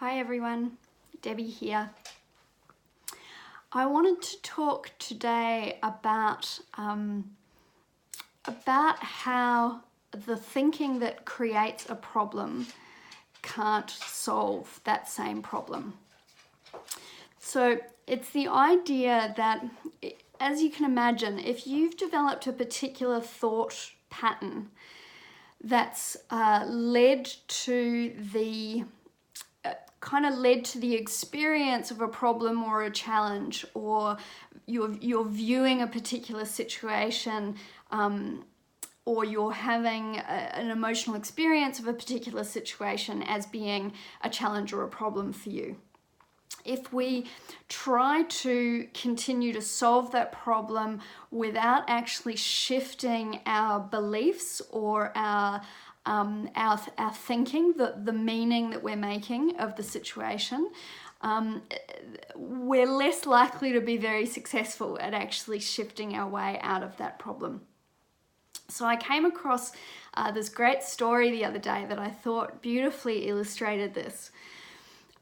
Hi everyone, Debbie here. I wanted to talk today about how the thinking that creates a problem can't solve that same problem. So it's the idea that, as you can imagine, if you've developed a particular thought pattern that's led to the experience of a problem or a challenge, or you're viewing a particular situation, or you're having an emotional experience of a particular situation as being a challenge or a problem for you. If we try to continue to solve that problem without actually shifting our beliefs or our thinking, the meaning that we're making of the situation, we're less likely to be very successful at actually shifting our way out of that problem. So I came across this great story the other day that I thought beautifully illustrated this.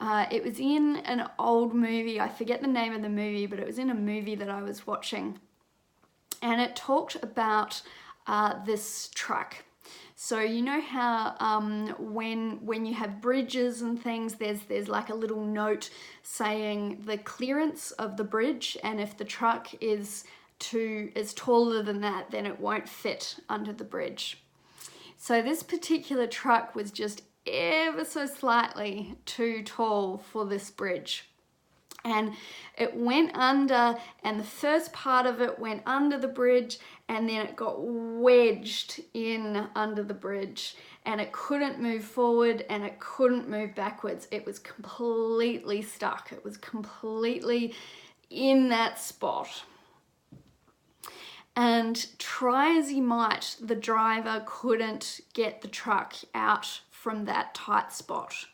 It was in an old movie. I forget the name of the movie, but it was in a movie that I was watching. And it talked about this truck. So you know how when you have bridges and things, there's like a little note saying the clearance of the bridge, and if the truck is taller than that, then it won't fit under the bridge. So this particular truck was just ever so slightly too tall for this bridge. And it went under, and the first part of it went under the bridge, and then it got wedged in under the bridge, and it couldn't move forward and it couldn't move backwards. It was completely stuck. It was completely in that spot. And try as he might, the driver couldn't get the truck out from that tight spot.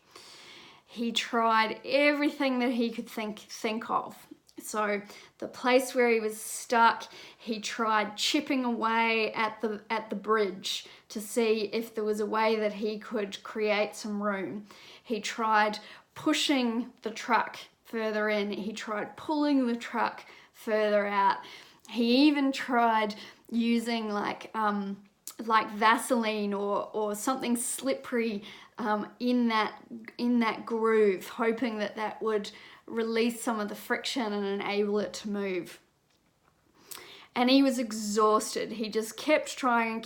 He tried everything that he could think of. So the place where he was stuck, he tried chipping away at the bridge to see if there was a way that he could create some room. He tried pushing the truck further in. He tried pulling the truck further out. He even tried using like Vaseline or something slippery in that groove, hoping that would release some of the friction and enable it to move. And he was exhausted. He just kept trying,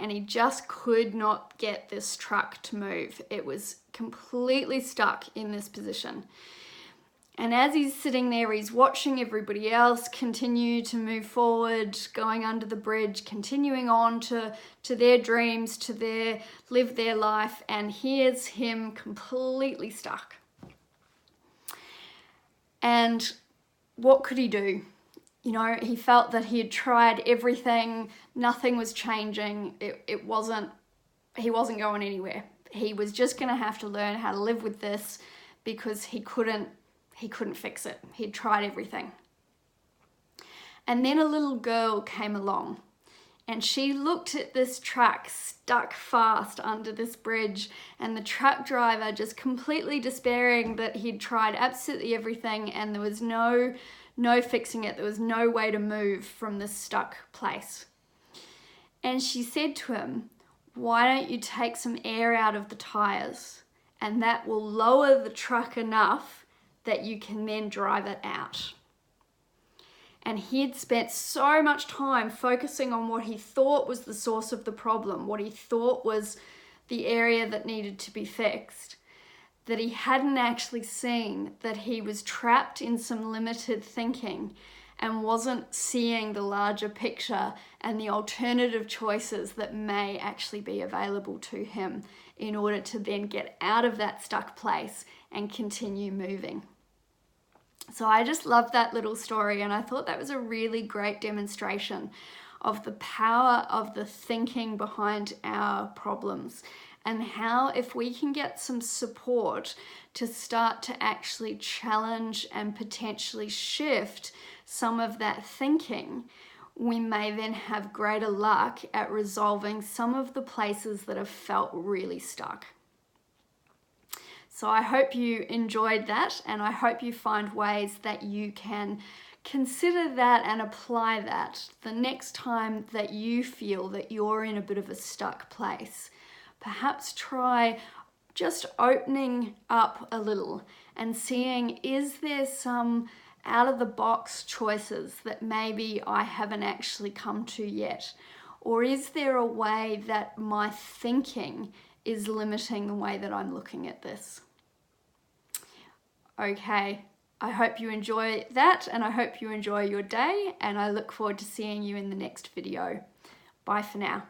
and he just could not get this truck to move. It was completely stuck in this position. And as he's sitting there, he's watching everybody else continue to move forward, going under the bridge, continuing on to their dreams, to live their life, and here's him completely stuck. And what could he do? You know, he felt that he had tried everything, nothing was changing, he wasn't going anywhere. He was just gonna have to learn how to live with this because he couldn't fix it. He'd tried everything. And then a little girl came along, and she looked at this truck stuck fast under this bridge, and the truck driver just completely despairing that he'd tried absolutely everything and there was no fixing it. There was no way to move from this stuck place. And she said to him, "Why don't you take some air out of the tires, and that will lower the truck enough that you can then drive it out." And he had spent so much time focusing on what he thought was the source of the problem, what he thought was the area that needed to be fixed, that he hadn't actually seen that he was trapped in some limited thinking and wasn't seeing the larger picture and the alternative choices that may actually be available to him in order to then get out of that stuck place and continue moving. So I just love that little story, and I thought that was a really great demonstration of the power of the thinking behind our problems, and how if we can get some support to start to actually challenge and potentially shift some of that thinking, we may then have greater luck at resolving some of the places that have felt really stuck. So I hope you enjoyed that, and I hope you find ways that you can consider that and apply that the next time that you feel that you're in a bit of a stuck place. Perhaps try just opening up a little and seeing, is there some out of the box choices that maybe I haven't actually come to yet? Or is there a way that my thinking is limiting the way that I'm looking at this? Okay, I hope you enjoy that, and I hope you enjoy your day, and I look forward to seeing you in the next video. Bye for now.